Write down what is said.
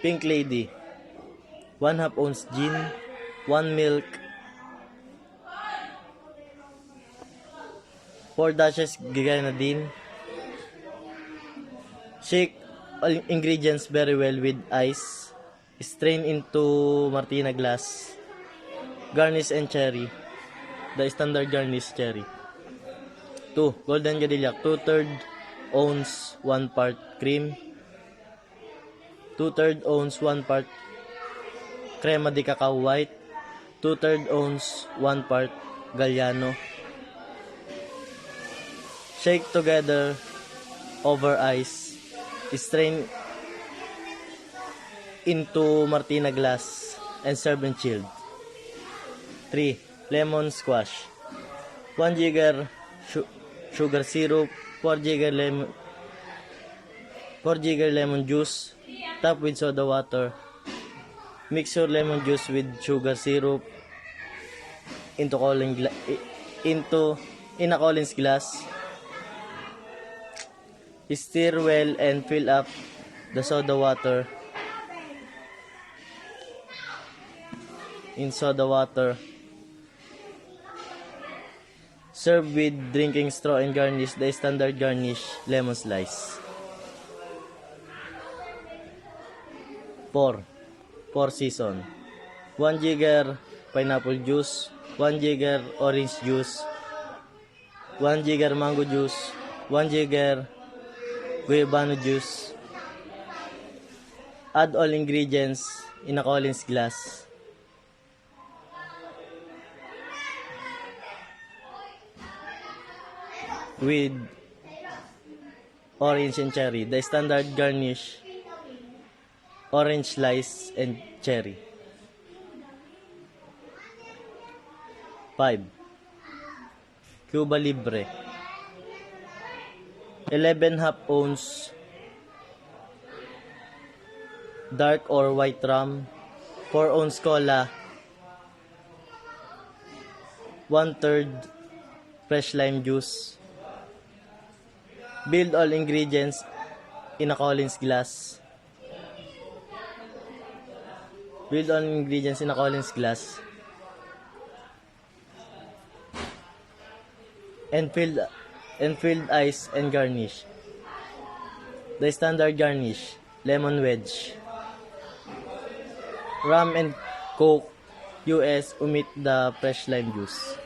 Pink Lady, 1/2 ounce gin, 1 milk, 4 dashes grenadine. Shake all ingredients very well with ice. Strain into Martina glass. Garnish and cherry. The standard garnish cherry. 2. Golden Cadillac, 2/3 ounce, 1 part cream. 2/3 ounce, 1 part crema de cacao white. 2/3 ounce, 1 part Galliano. Shake together over ice. Strain into Martina glass and serve and chilled. 3. Lemon squash, 1 jigger sugar syrup, 4 jigger lemon juice. Top with soda water. Mix your lemon juice with sugar syrup in a Collins glass. Stir well and fill up the soda water in soda water. Serve with drinking straw and garnish the standard garnish lemon slice. 4. Four season, 1 jigger pineapple juice, 1 jigger orange juice, 1 jigger mango juice, 1 jigger guayabano juice. Add all ingredients in a Collins glass. With orange and cherry. The standard garnish, orange slice and cherry. 5. Cuba Libre, 11/2 ounce dark or white rum, 4 ounce cola, 1/3 fresh lime juice. Build all ingredients in a Collins glass. Build all ingredients in a Collins glass. And filled ice and garnish. The standard garnish, lemon wedge. Rum and Coke US, omit the fresh lime juice.